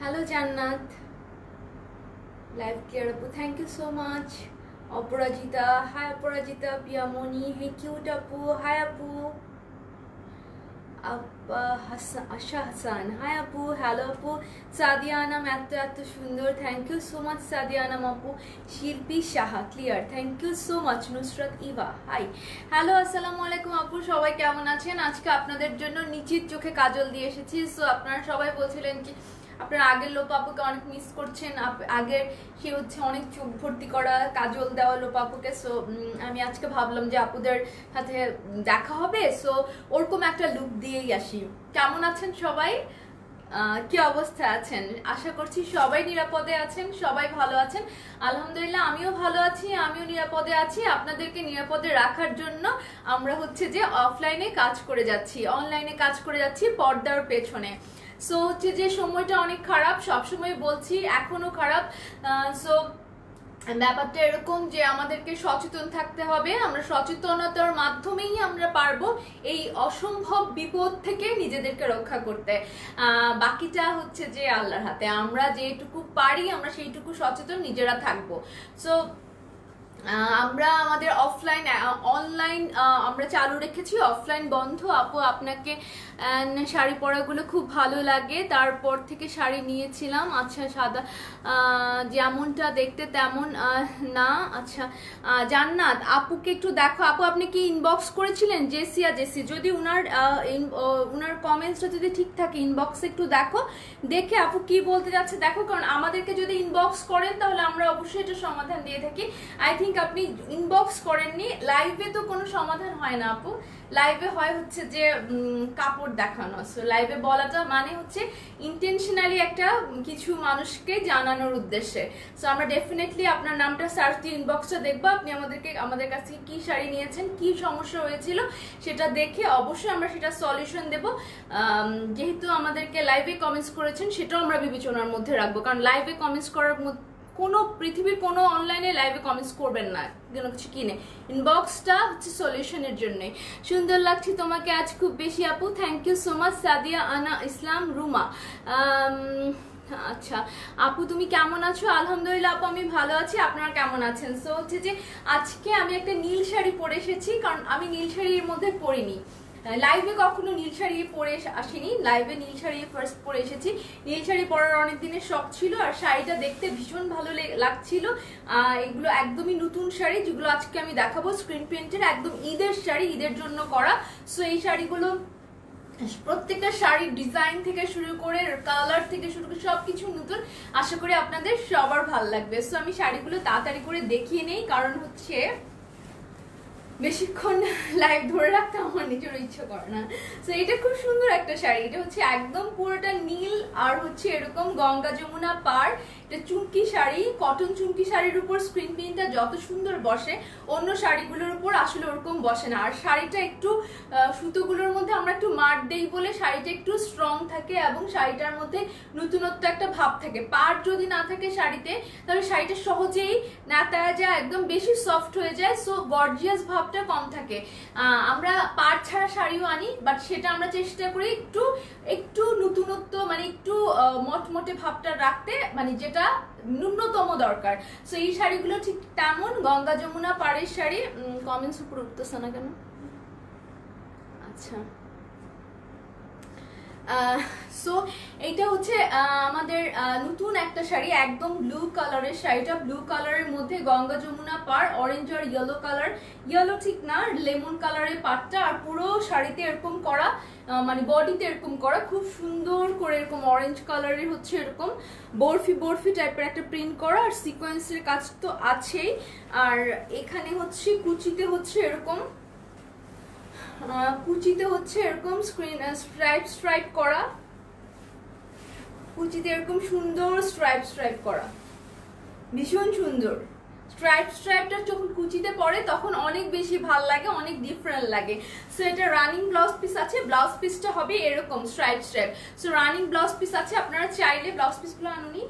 Hello Jannat, live clear Apu, thank you so much. Aparajita, hi Aparajita, Piyamoni, hey cute Apu, hi Apu. Asha Hassan, hi Apu, hello Apu. Sadia Anam, এত সুন্দর, thank you so much Sadia Anam Apu. Shilpi Shaha, clear, thank you so much. Nusrat Iva, hi. Hello, আসসালামু আলাইকুম আপু, সবাই কেমন আছেন? আজকে আপনাদের জন্য নিচিত চোখে কাজল দিয়ে এসেছি। সো আপনারা সবাই বলছিলেন কি আপনারা আগের লোপাপুকে অনেক মিস করছেন, আগের সে হচ্ছে অনেক চোখ ভর্তি করা কাজল দেওয়া লোপাপুকে। সো আমি আজকে ভাবলাম যে আপুদের সাথে দেখা হবে, সো ওরকম একটা লুক দিয়েই আসি। কেমন আছেন সবাই? কি অবস্থা আছেন? আশা করছি সবাই নিরাপদে আছেন, সবাই ভালো আছেন। আলহামদুলিল্লাহ আমিও ভালো আছি, আমিও নিরাপদে আছি। আপনাদেরকে নিরাপদে রাখার জন্য আমরা হচ্ছে যে অফলাইনে কাজ করে যাচ্ছি, অনলাইনে কাজ করে যাচ্ছি পর্দার পেছনে। সো হচ্ছে যে সময়টা অনেক খারাপ, সবসময় বলছি, এখনো খারাপ। সো ব্যাপারটা এরকম যে আমাদেরকে সচেতন থাকতে হবে। আমরা সচেতনতার মাধ্যমেই আমরা পারবো এই অসম্ভব বিপদ থেকে নিজেদেরকে রক্ষা করতে। বাকিটা হচ্ছে যে আল্লাহর হাতে। আমরা যেটুকু পারি আমরা সেইটুকু সচেতন নিজেরা থাকবো। সো আমরা আমাদের অফলাইন অনলাইন আমরা চালু রেখেছি, অফলাইন বন্ধ। আপু আপনাকে শাড়ি পরাগুলো খুব ভালো লাগে, তারপর থেকে শাড়ি নিয়েছিলাম। আচ্ছা সাদা যেমনটা দেখতে তেমন না। আচ্ছা জান্নাত আপুকে একটু দেখো। আপু আপনি কি ইনবক্স করেছিলেন জেসিয়া জেসি? যদি উনার কমেন্টসটা যদি ঠিক থাকে ইনবক্সে একটু দেখো, দেখে আপু কি বলতে যাচ্ছে দেখো। কারণ আমাদেরকে যদি ইনবক্স করেন তাহলে আমরা অবশ্যই এটা সমাধান দিয়ে থাকি। আই থিঙ্ক আপনি ইনবক্স করেননি। লাইভে তো কোনো সমাধান হয় না আপু, লাইভে হয় হচ্ছে যে কাপড় দেখানো। সো লাইভে বলাটা মানে হচ্ছে ইন্টেনশনালি একটা কিছু মানুষকে জানানোর উদ্দেশ্যে। সো আমরা ডেফিনেটলি আপনার নামটা সার্চ দিয়ে ইনবক্সটা দেখবো। আপনি আমাদের কাছ থেকে কি শাড়ি নিয়েছেন, কি সমস্যা হয়েছিল সেটা দেখে অবশ্যই আমরা সেটা সলিউশন দেব। যেহেতু আমাদেরকে লাইভে কমেন্টস করেছেন সেটাও আমরা বিবেচনার মধ্যে রাখবো, কারণ লাইভে কমেন্টস করার কোনো পৃথিবীর কোনো অনলাইনে লাইভে কমেন্টস করবেন না কোনো কিছু কিনে। ইনবক্সটা হচ্ছে সলিউশনের জন্য। সুন্দর লাগছে তোমাকে আজ খুব বেশি আপু, thank you so much. Sadia Ana Islam Ruma, আচ্ছা আপু তুমি কেমন আছো? আলহামদুলিল্লাহ আপু আমি ভালো আছি, আপনারা কেমন আছেন? সো হচ্ছে যে আজকে আমি একটা নীল শাড়ি পরে এসেছি, কারণ আমি নীল শাড়ির মধ্যে পরিনি, লাইভে কখনো নীল শাড়ি পরে আসিনি। লাইভে নীল শাড়ি ফার্স্ট পরে এসেছি। নীল শাড়ি পরার অনেক দিনের শখ ছিল, আর শাড়িটা দেখতে ভীষণ ভালো লাগছিল। এগুলো একদমই নতুন শাড়ি যেগুলো আজকে আমি দেখাবো, স্ক্রিন প্রিন্টের একদম ঈদের শাড়ি, ঈদের জন্য করা। সো এই শাড়িগুলো প্রত্যেকটা শাড়ির ডিজাইন থেকে শুরু করে কালার থেকে শুরু করে সবকিছু নতুন। আশা করি আপনাদের সবার ভালো লাগবে। সো আমি শাড়িগুলো তাড়াতাড়ি করে দেখিয়ে নেই, কারণ হচ্ছে বেশিক্ষণ লাইভ ধরে রাখতে আমার নিজের ইচ্ছা করে না। তো এটা খুব সুন্দর একটা শাড়ি, এটা হচ্ছে একদম পুরোটা নীল আর হচ্ছে এরকম গঙ্গা যমুনা পার। এটা চুমকি শাড়ি, কটন চুমকি শাড়ির উপর স্ক্রিন প্রিন্টটা যত সুন্দর বসে অন্য শাড়িগুলোর উপর আসলে ওরকম বসে না। আর শাড়িটা একটু সুতোগুলোর মধ্যে আমরা একটু মার দেই বলে শাড়িটা একটু স্ট্রং থাকে এবং শাড়িটার মধ্যে নতুনত্ব একটা ভাব থাকে। পার যদি না থাকে শাড়িতে তাহলে শাড়িটা সহজেই নাতায়া যায়, একদম বেশি সফট হয়ে যায়। সো গর্জিয়াস ভাব কম থাকে। আমরা পাড় ছাড়া শাড়িও আনি, বাট সেটা আমরা চেষ্টা করি একটু নতুনত্ব মানে একটু মটমটে ভাবটা রাখতে, মানে যেটা ন্যূনতম দরকার। সো এই শাড়িগুলো ঠিক তেমন গঙ্গা যমুনা পাড়ের শাড়ি। কমেন্টস উপর উঠতেছে না কেন? আচ্ছা সো এইটা হচ্ছে আমাদের নতুন একটা শাড়ি, একদম ব্লু কালারের শাড়িটা। ব্লু কালারের মধ্যে গঙ্গা যমুনা পাড়, অরেঞ্জ আর ইয়েলো কালার, ইয়েলো ঠিক না লেমন কালারের পাড়টা। আর পুরো শাড়িতে এরকম করা, মানে বডিতে এরকম করা খুব সুন্দর করে এরকম অরেঞ্জ কালারের হচ্ছে এরকম বরফি টাইপের একটা প্রিন্ট করা, আর সিকোয়েন্সের কাজ তো আছেই। আর এখানে হচ্ছে কুচিতে হচ্ছে এরকম স্ট্রাইপ করা, কুচিতে এরকম সুন্দর স্ট্রাইপ করা, ভীষণ সুন্দর। স্ট্রাইপটা যখন কুচিতে পড়ে তখন অনেক বেশি ভাল লাগে, অনেক ডিফারেন্ট লাগে। সো এটা রানিং ব্লাউজ পিস আছে, ব্লাউজ পিসটা হবে এরকম stripe. So running blouse piece আছে, আপনারা চাইলে ব্লাউজ পিসগুলো আনুনি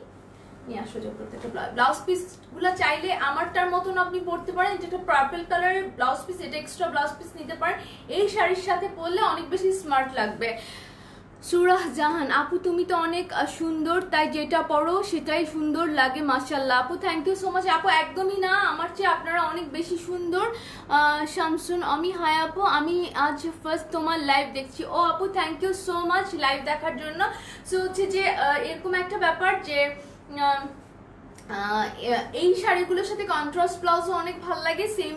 নিয়ে আসো, প্রত্যেকটা ব্লাউজ পিস গুলা চাইলে আমারটার মতন আপনি পরতে পারেন। এটা একটা পার্পল কালারের ব্লাউজ পিস, এটা এক্সট্রা ব্লাউজ পিস নিতে পারেন। এই শাড়ির সাথে পরলে অনেক বেশি স্মার্ট লাগবে। সুরাহ জাহান আপু তুমি তো অনেক সুন্দর, তাই যেটা পড়ো সেটাই সুন্দর লাগে মাশাআল্লাহ। আপু থ্যাংক ইউ সো মাচ। আপু একদমই না, আমার চেয়ে আপনারা অনেক বেশি সুন্দর। শামসুন আমি হাই আপু, আমি আজ ফার্স্ট তোমার লাইভ দেখছি। ও আপু thank you so much live দেখার জন্য। সো হচ্ছে যে এরকম একটা ব্যাপার যে এই শাড়িগুলোর সাথে কন্ট্রাস্ট ব্লাউজও অনেক ভালো লাগে, সেম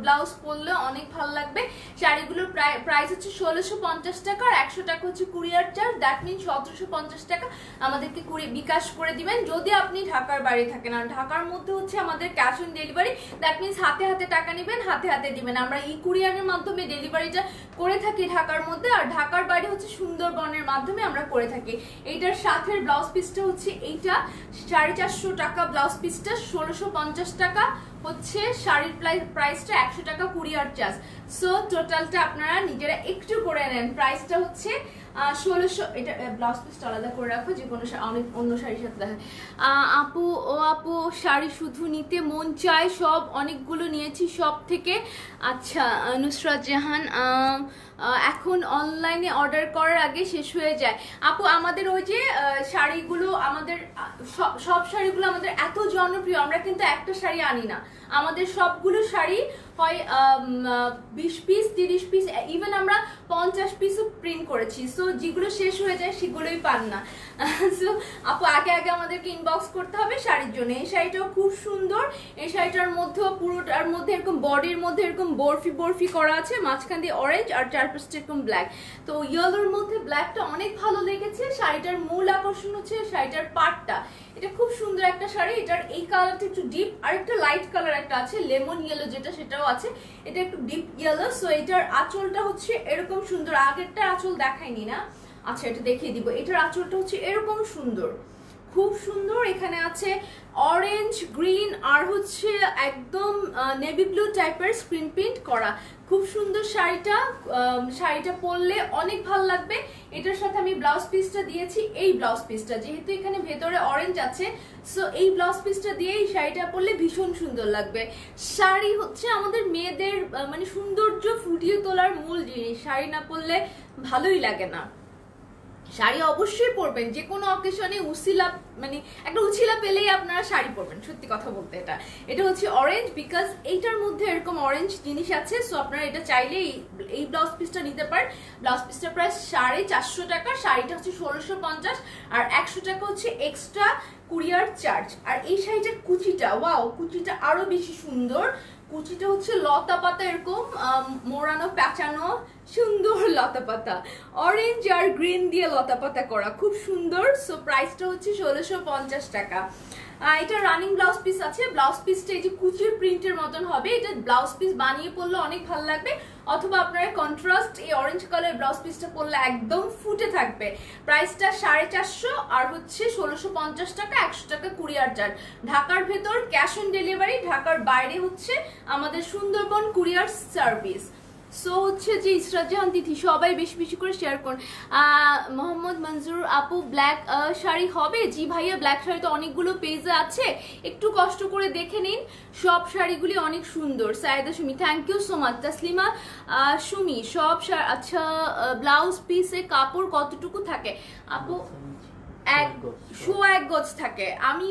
ব্লাউজ পরলে অনেক ভালো লাগবে। শাড়িগুলোর প্রাইস হচ্ছে 1650 টাকা, আর 100 টাকা হচ্ছে কুরিয়ার চার্জ। দ্যাট মিন 1750 টাকা আমাদেরকে বিকাশ করে দিবেন যদি আপনি ঢাকার বাইরে থাকেন। আর ঢাকার মধ্যে হচ্ছে আমাদের cash on delivery, that means হাতে হাতে টাকা নেবেন, হাতে হাতে দিবেন। আমরা ই কুরিয়ারের মাধ্যমে ডেলিভারিটা করে থাকি ঢাকার মধ্যে, আর ঢাকার বাইরে হচ্ছে সুন্দরবনের মাধ্যমে আমরা করে থাকি। এইটার সাথে ব্লাউজ পিসটা হচ্ছে এইটা 450 টাকা, ব্লাউজ পিসটা 1650 টাকা হচ্ছে, শাড়ির প্রাইসটা 100 টাকা কুরিয়ার চার্জ। সো টোটালটা আপনারা নিজেরা একটু করে নেন। প্রাইসটা হচ্ছে 1600। এটা ব্লাউজ পিসটা আলাদা করে রাখো, যে কোনো অনেক অন্য শাড়ির সাথে দেখা। আপু ও আপু শাড়ি শুধু নিতে মন চায়, সব অনেকগুলো নিয়েছি সব থেকে। আচ্ছা নুসরাত জাহান এখন অনলাইনে অর্ডার করার আগে শেষ হয়ে যায়। আপু আমাদের ওই যে শাড়িগুলো, আমাদের সব শাড়িগুলো আমাদের এত জনপ্রিয়, আমরা কিন্তু একটা শাড়ি আনি না, আমাদের সবগুলো শাড়ি হয় 20 পিস 30 পিস, ইভেন আমরা 50 পিসও প্রিন্ট করেছি। সো যেগুলো শেষ হয়ে যায় সেগুলোই পান না। সো আপু আগে আগে আমাদেরকে ইনবক্স করতে হবে শাড়ির জন্য। এই শাড়িটাও খুব সুন্দর, এই শাড়িটার মধ্যেও পুরোটার মধ্যে এরকম বডির মধ্যে এরকম বরফি বরফি করা আছে, মাঝখান দিয়ে অরেঞ্জ আর চারপাশটা এরকম ব্ল্যাক। তো ইয়েলোর মধ্যে ব্ল্যাকটা অনেক ভালো লেগেছে। শাড়িটার মূল আকর্ষণ হচ্ছে শাড়িটার পাটটা, এটা খুব সুন্দর একটা শাড়ি। এটার এই কালারটা একটু ডিপ, আর একটা লাইট কালার একটা আছে লেমন ইয়েলো যেটা, সেটাও আছে। এটা একটু ডিপ ইয়েলো। সো এটার আঁচলটা হচ্ছে এরকম সুন্দর, আগেরটা আঁচল দেখাইনি না, আচ্ছা এটা দেখিয়ে দিব। এটার আঁচলটা হচ্ছে এরকম সুন্দর, খুব সুন্দর। এখানে আছে অরেঞ্জ গ্রিন আর হচ্ছে একদম নেভি ব্লু টাইপের স্ক্রিন প্রিন্ট করা, খুব সুন্দর শাড়িটা। শাড়িটা পরলে অনেক ভালো লাগবে। এটার সাথে আমি ব্লাউজ পিসটা দিয়েছি, এই ব্লাউজ পিসটা যেহেতু এখানে ভেতরে অরেঞ্জ আছে, সো এই ব্লাউজ পিসটা দিয়ে এই শাড়িটা পরলে ভীষণ সুন্দর লাগবে। শাড়ি হচ্ছে আমাদের মেয়েদের মানে সৌন্দর্য ফুটিয়ে তোলার মূল জিনিস, শাড়ি না পরলে ভালোই লাগে না। শাড়ি অবশ্যই পরবেন, যে কোনো অকেশনে উছিলা মানে একটা উছিলা পেলেই আপনারা শাড়ি পরবেন, সত্যি কথা বলতে। এটা হচ্ছে অরেঞ্জ, বিকজ এইটার মধ্যে এরকম অরেঞ্জ জিনিস আছে। সো আপনারা এটা চাইলে এই ব্লাউজ পিসটা নিতে পারেন। ব্লাউজ পিসটা প্রায় 450 টাকা, শাড়িটা হচ্ছে 1650, আর 100 টাকা হচ্ছে এক্সট্রা কুরিয়ার চার্জ। আর এই শাড়িটার কুচিটা, ওয়াও, কুচিটা আরো বেশি সুন্দর। কুচিটা হচ্ছে লতা পাতা এরকম মোড়ানো প্যাঁচানো সুন্দর লতা পাতা, অরেঞ্জ আর গ্রিন দিয়ে লতা পাতা করা, খুব সুন্দর। সো প্রাইসটা হচ্ছে 1650 টাকা। এটা রানিং ব্লাউজ পিস আছে। ব্লাউজ পিসটা এই যে কুচির প্রিন্টের মতন হবে, এটা ব্লাউজ পিস বানিয়ে পরলে অনেক ভালো লাগবে, অথবা আপনারা কন্ট্রাস্ট এই অরেঞ্জ কালার ব্লাউজ পিসটা পরলে একদম ফুটে থাকবে। প্রাইসটা 450 আর হচ্ছে 1650 টাকা, 100 টাকা কুরিয়ার চার্জ। ঢাকার ভেতর ক্যাশ অন ডেলিভারি, ঢাকার বাইরে হচ্ছে আমাদের সুন্দরবন কুরিয়ার সার্ভিস। সো হচ্ছে যে ইসরাত জাহান তিথি সবাই বেশি বেশি করে শেয়ার করুন। মোহাম্মদ মঞ্জুর আপু ব্ল্যাক শাড়ি হবে? জি ভাইয়া, ব্ল্যাক শাড়ি তো অনেকগুলো পেজে আছে, একটু কষ্ট করে দেখে নিন, সব শাড়িগুলি অনেক সুন্দর। Sayeda Sumi thank you so much. Taslima Sumi সব আচ্ছা ব্লাউজ পিসে কাপড় কতটুকু থাকে আপু? 1 গজ থাকে। আমি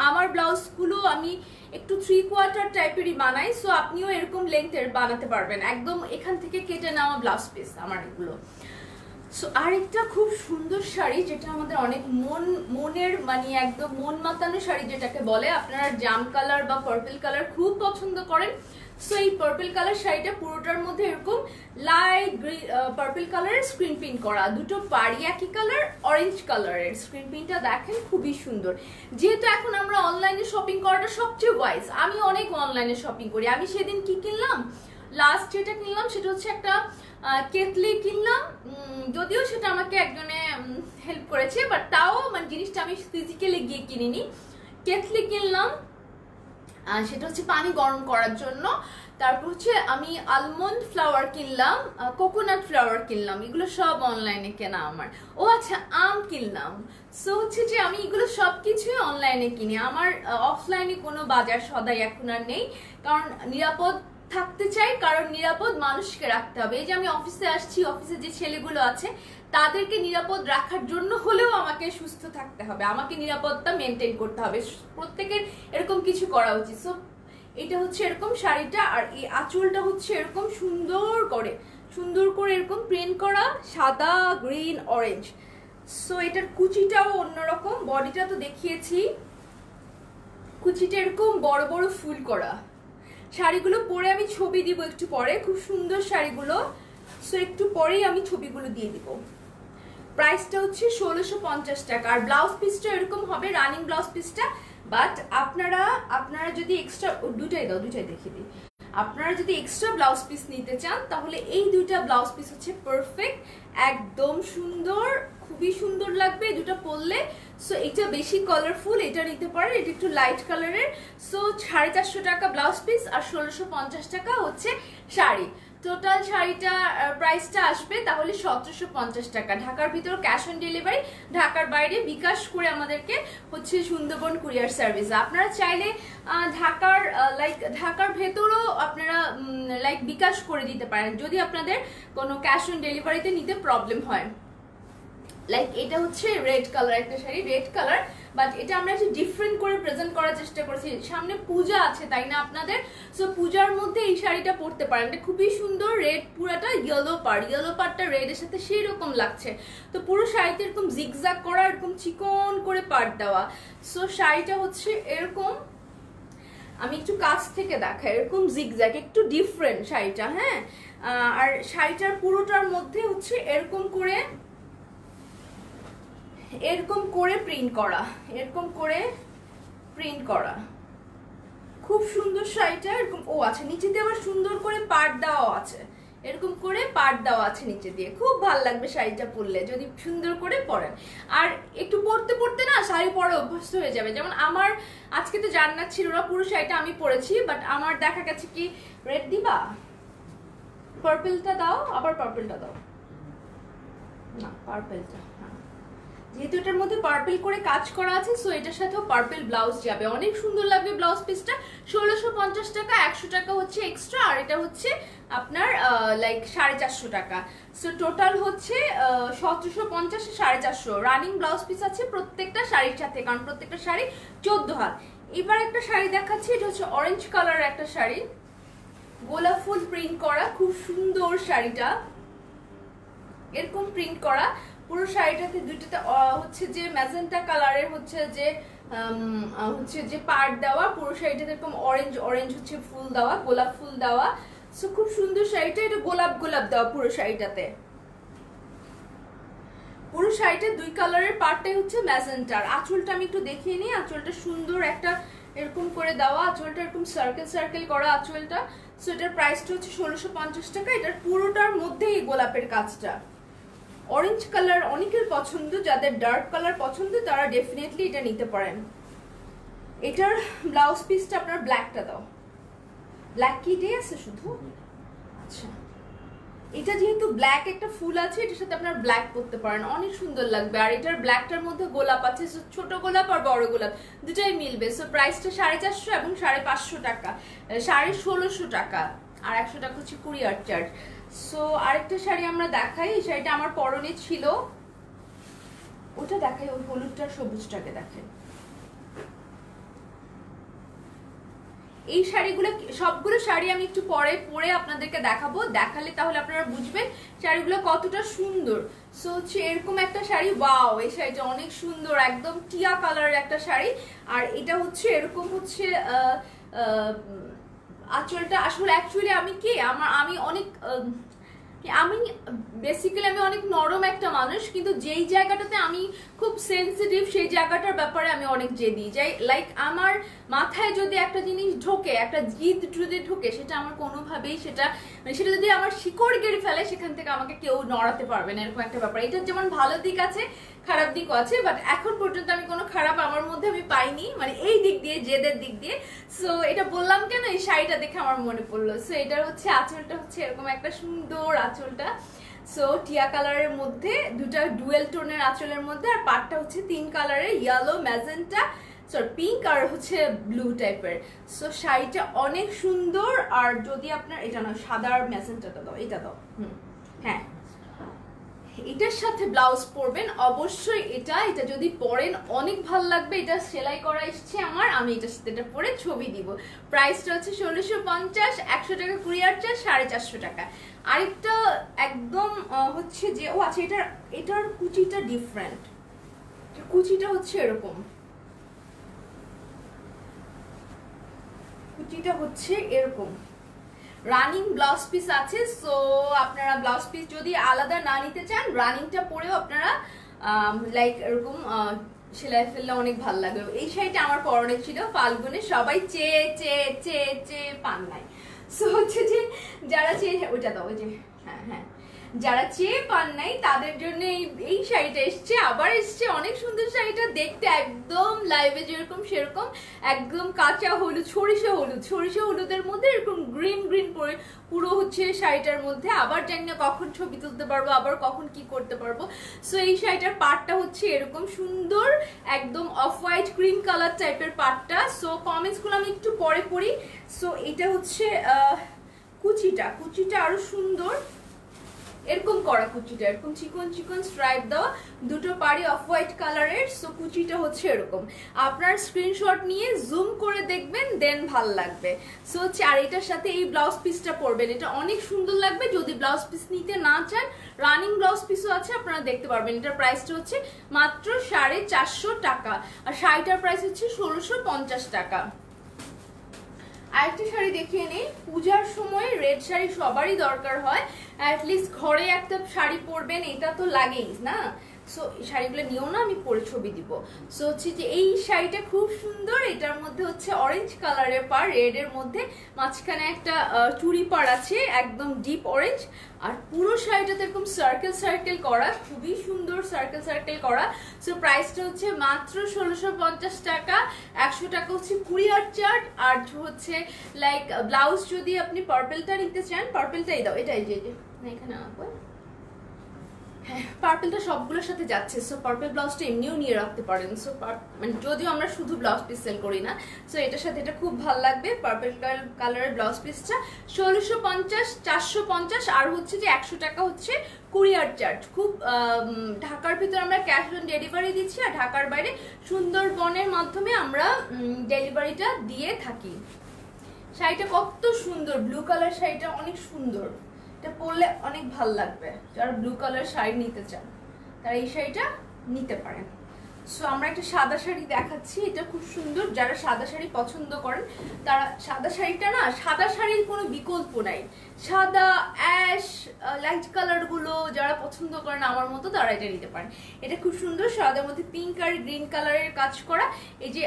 আমার ব্লাউজগুলো আমি একটু 3/4 টাইপেরই বানাই, সো আপনিও এরকম লেন্থের বানাতে পারবেন, একদম এখান থেকে কেটে নেওয়া ব্লাউজ পিস আমার এগুলো। সো আরেকটা খুব সুন্দর শাড়ি, যেটা আমাদের অনেক মনের মানে একদম মন মাতানো শাড়ি যেটাকে বলে, আপনারা জাম কালার বা পার্পল কালার খুব পছন্দ করেন। সো এই পার্পল কালার শাড়িটা পুরোটার মধ্যে এরকম লাইট পার্পল কালারের স্ক্রিন প্রিন্ট করা, দুটো পাড়ি একই কালার অরেঞ্জ কালারের স্ক্রিন প্রিন্টটা দেখেন খুবই সুন্দর। যেহেতু এখন আমরা অনলাইনে শপিং করাটা সবচেয়ে ওয়াইজ, আমি অনেক অনলাইনে শপিং করি। আমি সেদিন কি কিনলাম, লাস্ট যেটা কিনলাম সেটা হচ্ছে একটা কেটলি কিনলাম, যদিও সেটা আমাকে একজনে হেল্প করেছে, বাট তাও মানে জিনিসটা আমি ফিজিক্যালি গিয়ে কিনিনি। কেটলি কিনলাম, সেটা হচ্ছে পানি গরম করার জন্য। তারপর হচ্ছে আমি আলমন্ড ফ্লাওয়ার কিনলাম, কোকোনাট ফ্লাওয়ার কিনলাম, এগুলো সব অনলাইনে কেনা আমার। ও আচ্ছা, আম কিনলাম। সো হচ্ছে যে আমি এগুলো সবকিছুই অনলাইনে কিনি, আমার অফলাইনে কোনো বাজার সদাই এখন আর নেই, কারণ নিরাপদ থাকতে চাই, কারণ নিরাপদ মানুষকে রাখতে হবে। এই যে আমি অফিসে আসছি, অফিসে যে ছেলেগুলো আছে তাদেরকে নিরাপদ রাখার জন্য হলেও আমাকে সুস্থ থাকতে হবে, আমাকে নিরাপত্তা মেনটেন করতে হবে, প্রত্যেকের এরকম কিছু করা উচিত। সো এটা হচ্ছে এরকম শাড়িটা, আর এই আঁচলটা হচ্ছে এরকম সুন্দর করে এরকম প্রিন্ট করা, সাদা, গ্রিন, অরেঞ্জ। সো এটার কুচিটাও অন্যরকম, বডিটা তো দেখিয়েছি, কুচিটা এরকম বড় বড় ফুল করা। শাড়িগুলো পরে আমি ছবি দিব একটু পরে, খুব সুন্দর শাড়িগুলো। সো একটু পরেই আমি ছবিগুলো দিয়ে দিব। প্রাইসটা হচ্ছে 1650 টাকা, আর ব্লাউজ পিসটা এরকম হবে, রানিং ব্লাউজ পিসটা। বাট আপনারা যদি এক্সট্রা, দুটাই দেখিয়ে দিই, আপনারা যদি এক্সট্রা ব্লাউজ পিস নিতে চান তাহলে এই দুইটা ব্লাউজ পিস হচ্ছে পারফেক্ট, একদম সুন্দর, খুবই সুন্দর লাগবে দুটো পরলে। সো এটা বেশি কালারফুল, এটা নিতে পারেন, এটা একটু লাইট কালারের। সো 450 টাকা ব্লাউজ পিস আর 1650 টাকা হচ্ছে শাড়ি। টোটাল শাড়িটা প্রাইসটা আসবে তাহলে 1750 টাকা। ঢাকার ভিতর ক্যাশ অন ডেলিভারি, ঢাকার বাইরে বিকাশ করে আমাদেরকে হচ্ছে সুন্দরবন কুরিয়ার সার্ভিস। আপনারা চাইলে ঢাকার ভেতরও আপনারা বিকাশ করে দিতে পারেন যদি আপনাদের কোনো ক্যাশ অন ডেলিভারিতে নিতে প্রবলেম হয়। এটা হচ্ছে রেড কালার একটা শাড়ি, রেড কালার, বাট এটা আমরা একটু ডিফারেন্ট করে প্রেজেন্ট করার চেষ্টা করেছি। সামনে পূজা আছে তাই না আপনাদের, সো পূজার মধ্যে এই শাড়িটা পরতে পারেন। এটা খুবই সুন্দর, রেড, পুরাটা ইয়েলো পার্টটা রেডের সাথে সেই রকম লাগছে। তো পুরো শাড়িতে এরকম জিগজাগ করা, এরকম চিকন করে পার্ট দেওয়া। সো শাড়িটা হচ্ছে এরকম, আমি একটু কাছ থেকে দেখাই, এরকম জিগজ্যাগ, একটু ডিফারেন্ট শাড়িটা। হ্যাঁ, আর শাড়িটার পুরোটার মধ্যে হচ্ছে এরকম করে প্রিন্ট করা, খুব সুন্দর শাড়িটা। এরকম আচ্ছা, নিচে দিয়ে আবার সুন্দর করে পাড় দেওয়া আছে, এরকম করে পাড় দেওয়া আছে নিচে দিয়ে। খুব ভালো লাগবে শাড়িটা পরলে যদি সুন্দর করে পরেন। আর একটু পরতে না শাড়ি পরে অভ্যস্ত হয়ে যাবে। যেমন আমার আজকে তো জান্নাত ছিল না, পুরো শাড়িটা আমি পরেছি, বাট আমার দেখা গেছে কি, রেড দিবা, পার্পলটা দাও, আবার পার্পলটা দাও না, পার্পলটা, যেহেতু এটার মধ্যে পার্পল করে কাজ করা আছে, সো এটার সাথেও পার্পল ব্লাউজ যাবে, অনেক সুন্দর লাগবে ব্লাউজ পিসটা। 1650 টাকা, 100 টাকা হচ্ছে এক্সট্রা, আর এটা হচ্ছে আপনার 450 টাকা। সো টোটাল হচ্ছে 1750, 450 রানিং ব্লাউজ পিস আছে প্রত্যেকটা শাড়ির সাথে, কারণ প্রত্যেকটা শাড়ি 14 হাত। এবার একটা শাড়ি দেখাচ্ছি, এটা হচ্ছে অরেঞ্জ কালার একটা শাড়ি, গোলাপ ফুল প্রিন্ট করা, খুব সুন্দর শাড়িটা, এরকম প্রিন্ট করা। পুরো শাড়িটাতে দুইটাতে হচ্ছে যে ম্যাজেন্টা কালারের হচ্ছে যে পার্ট দেওয়া, পুরো শাড়িটাতে এরকম অরেঞ্জ হচ্ছে ফুল দেওয়া, গোলাপ ফুল দেওয়া। সো খুব সুন্দর শাড়িটা, এটা গোলাপ দেওয়া পুরো শাড়িটাতে। পুরো শাড়িটা দুই কালারের পার্টটাই হচ্ছে ম্যাজেন্টার। আঁচলটা আমি একটু দেখিয়ে নিই, আঁচলটা সুন্দর একটা এরকম করে দেওয়া, আঁচলটা এরকম সার্কেল করা আঁচলটা। সো এটার প্রাইসটা হচ্ছে 1650 টাকা। এটার পুরোটার মধ্যে এই গোলাপের কাজটা। অরেঞ্জ কালার অনেকের পছন্দ, যাদের ডার্ক কালার পছন্দ তারা ডেফিনেটলি এটা নিতে পারেন। এটার ব্লাউজ পিসটা আপনার ব্ল্যাকটা দাও, ব্ল্যাক কি ডে আছে শুধু, আচ্ছা এটা যেহেতু ব্ল্যাক একটা ফুল আছে, এটার সাথে আপনার ব্ল্যাক পরতে পারেন, অনেক সুন্দর লাগবে। আর এটার ব্ল্যাকটার মধ্যে গোলাপ আছে, ছোট গোলাপ আর বড় গোলাপ দুটাই মিলবে। সো প্রাইসটা 450 এবং 550 টাকা, 1650 টাকা, আর 100 টাকা হচ্ছে কুরিয়ার চার্জ। সো আরেকটা শাড়ি আমরা দেখাই, এই শাড়িটা আমার পরনে ছিল, ওটা দেখাই, ওই হলুদটার সবুজটাকে দেখাই। এই শাড়িগুলো, সবগুলো শাড়ি আমি একটু পরে আপনাদেরকে দেখাবো, দেখালে তাহলে আপনারা বুঝবেন শাড়িগুলো কতটা সুন্দর। সো হচ্ছে এরকম একটা শাড়ি, ওয়াও, এই শাড়িটা অনেক সুন্দর, একদম টিয়া কালারের একটা শাড়ি। আর এটা হচ্ছে এরকম হচ্ছে আঁচলটা, আসলে অ্যাকচুয়ালি আমি বেসিক্যালি আমি অনেক নরম একটা মানুষ, কিন্তু যেই জায়গাটাতে আমি খুব সেন্সিটিভ সেই জায়গাটার ব্যাপারে আমি অনেক জেদি যাই। আমার মাথায় যদি একটা জিনিস ঢোকে, একটা জিদ যদি ঢোকে, সেটা আমার কোনোভাবেই সেটা যদি আমার শিকড় গেড়ে ফেলে, সেখান থেকে আমাকে কেউ নড়াতে পারবে না, এরকম একটা ব্যাপার। এটার যেমন ভালো দিক আছে, খারাপ দিকও আছে, বাট এখন পর্যন্ত আমি কোনো খারাপ আমার মধ্যে আমি পাইনি, এই দিক দিয়ে, জেদের দিক দিয়ে। সো এটা বললাম কেন, এই শাড়িটা দেখে আমার মনে পড়লো। সো এটার হচ্ছে আঁচলটা হচ্ছে এরকম একটা সুন্দর আঁচলটা, সো টিয়া কালারের মধ্যে, দুটা ডুয়েল টোনের আঁচলের মধ্যে, আর পাটটা হচ্ছে 3 কালারের, ইয়েলো, ম্যাজেন্টা, সরি পিঙ্ক আর হচ্ছে ব্লু টাইপের। সো শাড়িটা অনেক সুন্দর। আর যদি আপনার এটা না সাদা আর ম্যাজেন্টাটা দাও, এটা দাও। হ্যাঁ, এটার সাথে ব্লাউজ পরবেন অবশ্যই। এটা যদি পরেন অনেক ভালো লাগবে। এটা সেলাই করা এসছে আমার, আমি এটার সাথে এটা পরে ছবি দিব। প্রাইসটা হচ্ছে 1650, 100 টাকা কুরিয়ার চার্জ, 450 টাকা। আরেকটা একদম হচ্ছে যে ও আচ্ছা, এটার কুচিটা ডিফারেন্ট। কুচিটা হচ্ছে এরকম, কুচিটা হচ্ছে এরকম রানিং ব্লাউজ পিস আছে। সো আপনারা ব্লাউজ পিস যদি আলাদা না নিতে চান, রানিংটা পরেও আপনারা লাইক এরকম সেলাই ফেললে অনেক ভালো লাগবে। এই শাড়িটা আমার পরনে ছিল ফাল্গুনে, সবাই চেয়ে চেয়ে চেয়ে চেয়ে পান নাই। সো হচ্ছে যে যারা চেয়ে, ওইটা দাও, ওই যে হ্যাঁ হ্যাঁ, যারা চেয়ে পান নাই তাদের জন্য এই শাড়িটা এসছে। আবার এসছে অনেক সুন্দর শাড়িটা, দেখতে একদম লাইভে যেরকম সেরকম, একদম কাঁচা হলুদ, সরিষা হলুদের মধ্যে এরকম গ্রিন গ্রিন পরে পুরো হচ্ছে শাড়িটার মধ্যে। আবার জানি না কখন ছবি তুলতে পারবো, আবার কখন কি করতে পারবো। সো এই শাড়িটার পাটটা হচ্ছে এরকম সুন্দর, একদম অফ হোয়াইট ক্রিম কালার টাইপের পাটটা। সো কমেন্টস গুলো আমি একটু পরে পড়ি। সো এটা হচ্ছে কুচিটা আরো সুন্দর, এরকম করা কুচিটা, এরকম চিকন চিকন স্ট্রাইপ দেওয়া, দুটো পাড়ি অফ হোয়াইট কালারের। সো কুচিটা হচ্ছে এরকম। আপনার স্ক্রিনশট নিয়ে জুম করে দেখবেন, দেন ভাল লাগবে। সো হচ্ছে আর এটার সাথে এই ব্লাউজ পিসটা পরবেন, এটা অনেক সুন্দর লাগবে। যদি ব্লাউজ পিস নিতে না চান, রানিং ব্লাউজ পিসও আছে, আপনারা দেখতে পারবেন। এটার প্রাইসটা হচ্ছে মাত্র 450 টাকা, আর শাড়িটার প্রাইস হচ্ছে 1650 টাকা। আরেকটা শাড়ি দেখিয়ে নেই। পূজার সময় রেড শাড়ি সবারই দরকার হয়, অ্যাটলিস্ট ঘরে একটা শাড়ি পরবেন, এটা তো লাগেই না। সো এই শাড়িগুলো নিও না, আমি পরে ছবি দিব। সো হচ্ছে যে এই শাড়িটা খুব সুন্দর। এটার মধ্যে হচ্ছে অরেঞ্জ কালারের পাড়, রেড এর মধ্যে মাঝখানে একটা চুড়ি পাড় আছে, একদম ডিপ অরেঞ্জ। আর পুরো শাড়িটাতে এরকম সার্কেল সার্কেল করা, খুবই সুন্দর সার্কেল সার্কেল করা। সো প্রাইসটা হচ্ছে মাত্র 1650 টাকা, 100 টাকা হচ্ছে কুরিয়ার চার্জ। আর হচ্ছে লাইক ব্লাউজ যদি আপনি পার্পেলটা নিতে চান, পার্পেলটাই দাও, এটাই যে এখানে হ্যাঁ, পার্পেলটা সবগুলোর সাথে যাচ্ছে। সো পার্পেল ব্লাউজটা এমনিও নিয়ে রাখতে পারেন। সো মানে যদিও আমরা শুধু ব্লাউজ পিস সেল করি না, সো এটার সাথে এটা খুব ভালো লাগবে। পার্পেল কালারের ব্লাউজ পিসটা 1650, 450 আর হচ্ছে যে 100 টাকা হচ্ছে কুরিয়ার চার্জ। খুব ঢাকার ভিতরে আমরা ক্যাশ অন ডেলিভারি দিচ্ছি, আর ঢাকার বাইরে সুন্দরবনের মাধ্যমে আমরা ডেলিভারিটা দিয়ে থাকি। শাড়িটা কত সুন্দর, ব্লু কালার শাড়িটা অনেক সুন্দর, এটা পরলে অনেক ভালো লাগবে। যারা ব্লু কালার শাড়ি নিতে চান তারা এই শাড়িটা নিতে পারেন। সো আমরা একটা সাদা শাড়ি দেখাচ্ছি, এটা খুব সুন্দর। যারা সাদা শাড়ি পছন্দ করেন তারা, সাদা শাড়িটা না, সাদা শাড়ির কোনো বিকল্প নাই। সাদা অ্যাশ লাইট কালার গুলো যারা পছন্দ করেন আমার মতো, তারা এটা নিতে পারেন। এটা খুব সুন্দর, সাদার মধ্যে পিঙ্ক আর গ্রিন কালারের কাজ করা। এই যে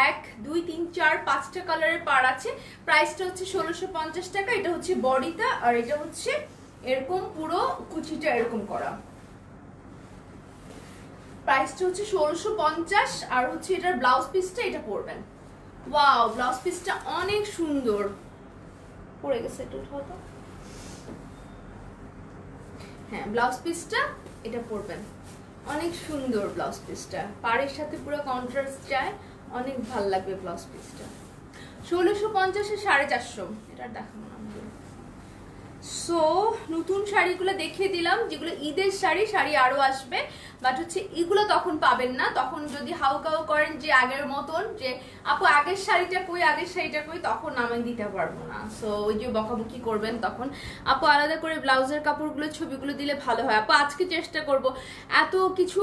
1 2 3 4 5টা কালারের পাড় আছে। প্রাইসটা হচ্ছে 1650 টাকা। এটা হচ্ছে বডিটা, আর এটা হচ্ছে এরকম পুরো কুচিটা এরকম করা। প্রাইসটা হচ্ছে 1650, আর হচ্ছে এটার ব্লাউজ পিসটা এটা পরবেন। ওয়াও, ব্লাউজ পিসটা অনেক সুন্দর, পরে গেছে একটু উঠাও তো। হ্যাঁ, ব্লাউজ পিসটা এটা পরবেন, অনেক সুন্দর ব্লাউজ পিসটা, পাড়ের সাথে পুরো কন্ট্রাস্ট যায়, অনেক ভাল লাগবে ব্লাউজ পিসটা। 1650 450, এটা দেখাবো না। সো নতুন শাড়িগুলো দেখিয়ে দিলাম, যেগুলো ঈদের শাড়ি আরো আসবে, বাট হচ্ছে এগুলো তখন পাবেন না। তখন যদি হাউকাউ করেন যে আগের মতন যে আপু আগের শাড়িটা কই, তখন আমি দিতে পারবো না। সো ওই যে বকাবকি করবেন, তখন আপু আলাদা করে ব্লাউজের কাপড়গুলো ছবিগুলো দিলে ভালো হয়। আপু আজকে চেষ্টা করব। এত কিছু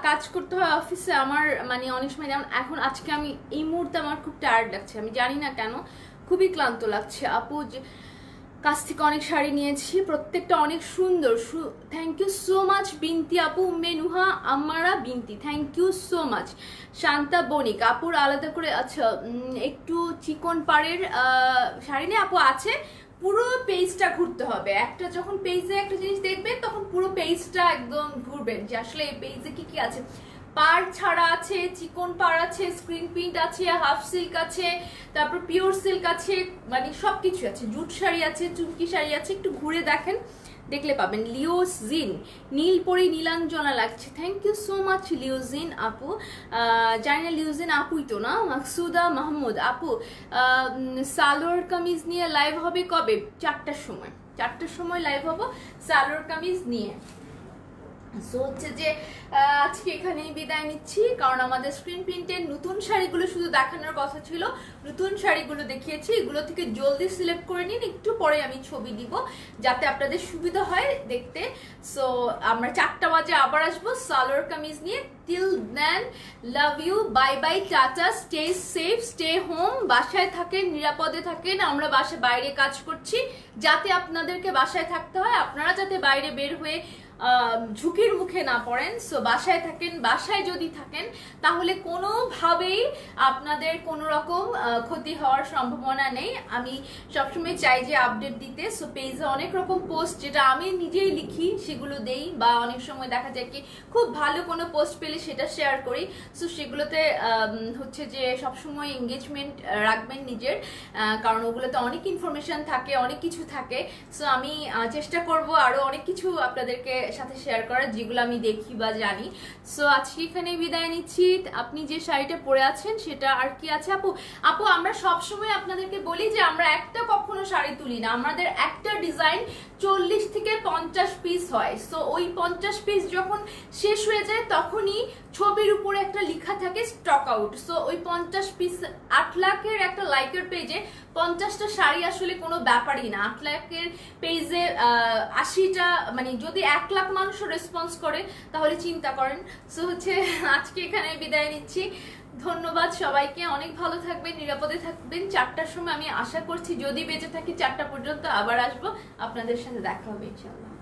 কাজ করতে হয় অফিসে আমার, মানে অনেক সময়, যেমন এখন আজকে আমি এই মুহূর্তে আমার খুব টায়ার্ড লাগছে, আমি জানি না কেন, খুবই ক্লান্ত লাগছে। আপু যে কাছ থেকে অনেক শাড়ি নিয়েছি, প্রত্যেকটা অনেক সুন্দর। থ্যাংক ইউ সো মাচ বিনতি আপু, Menuha Amara Binti, thank you so much. Shanta Banik আপুর আলাদা করে, আচ্ছা একটু চিকন পাড়ের শাড়ি নিয়ে আপু আছে, পুরো পেজটা ঘুরতে হবে। একটা যখন পেজে একটা জিনিস দেখবেন, তখন পুরো পেজটা একদম ঘুরবেন যে আসলে এই পেজে কি কি আছে। পাড় ছাড়া আছে, চিকন পাড় আছে, স্ক্রিন প্রিন্ট আছে, হাফ সিল্ক আছে, তারপর পিওর সিল্ক আছে, মানে সবকিছু আছে, জুট শাড়ি আছে, চুমকি শাড়ি আছে। একটু ঘুরে দেখেন, দেখলে পাবেন। লিওজিন, নীলপরি নীলাঞ্জনা লাগছে, থ্যাংক ইউ সো মাচ লিওজিন আপু। জানি না লিওজিন আপুই তো না। মাকসুদা মাহমুদ আপু, সালোয়ার কামিজ নিয়ে লাইভ হবে কবে? 4টার সময়, 4টার সময় লাইভ হবো সালোয়ার কামিজ নিয়ে। সো হচ্ছে যে আজকে এখানেই বিদায় নিচ্ছি, কারণ আমাদের স্ক্রিন প্রিন্টের নতুন শাড়িগুলো শুধু দেখানোর কথা ছিল, নতুন শাড়িগুলো দেখিয়েছি। এগুলো থেকে জলদি সিলেক্ট করে নিন, একটু পরে আমি ছবি দিব যাতে আপনাদের সুবিধা হয় দেখতে। সো আমরা 4টা বাজে আবার আসবো সালোয়ার কামিজ নিয়ে। Till then love you, bye bye, tata, stay safe, stay home. বাসায় থাকেন, নিরাপদে থাকেন। আমরা বাসায় বাইরে কাজ করছি যাতে আপনাদেরকে বাসায় থাকতে হয়, আপনারা যাতে বাইরে বের হয়ে ঝুঁকির মুখে না পড়েন। সো বাসায় থাকেন। বাসায় যদি থাকেন তাহলে কোনোভাবেই আপনাদের কোনো রকম ক্ষতি হওয়ার সম্ভাবনা নেই। আমি সবসময় চাই যে আপডেট দিতে। সো পেজে অনেক রকম পোস্ট যেটা আমি নিজেই লিখি সেগুলো দেই, বা অনেক সময় দেখা যায় কি খুব ভালো কোনো পোস্ট পেলে সেটা শেয়ার করি। সো সেগুলোতে হচ্ছে যে সবসময় এঙ্গেজমেন্ট রাখবেন নিজের, কারণ ওগুলোতে অনেক ইনফরমেশন থাকে, অনেক কিছু থাকে। সো আমি চেষ্টা করব আরো অনেক কিছু আপনাদেরকে সাথে শেয়ার করার, যেগুলো আমি দেখি বা জানি। সো আজকে এখানে বিদায় নিচ্ছি। আপনি যে শাড়িটা পরে আছেন সেটা আর কি আছে আপু? আপু আমরা সবসময় আপনাদেরকে বলি যে আমরা একটা কখনো শাড়ি তুলি না, আমাদের একটা ডিজাইন 40 থেকে 50 পিস হয়। সো ওই 50 পিস যখন শেষ হয়ে যায় তখনই ছবির উপরে একটা লেখা থাকে স্টক আউট। সো ওই 50 পিস 8 লাখের একটা লাইকের পেজে 50টা শাড়ি আসলে কোনো ব্যাপারই না। 8 লাখের পেজে 80টা, মানে যদি 1 লাখ মানুষ রেসপন্স করে তাহলে চিন্তা করেন। সো হচ্ছে আজকে এখানে বিদায় নিচ্ছি। ধন্যবাদ সবাইকে, অনেক ভালো থাকবেন, নিরাপদে থাকবেন। 4টার সময় আমি আশা করছি যদি বেঁচে থাকি 4টা পর্যন্ত আবার আসবো, আপনাদের সাথে দেখা হবে ইনশাআল্লাহ।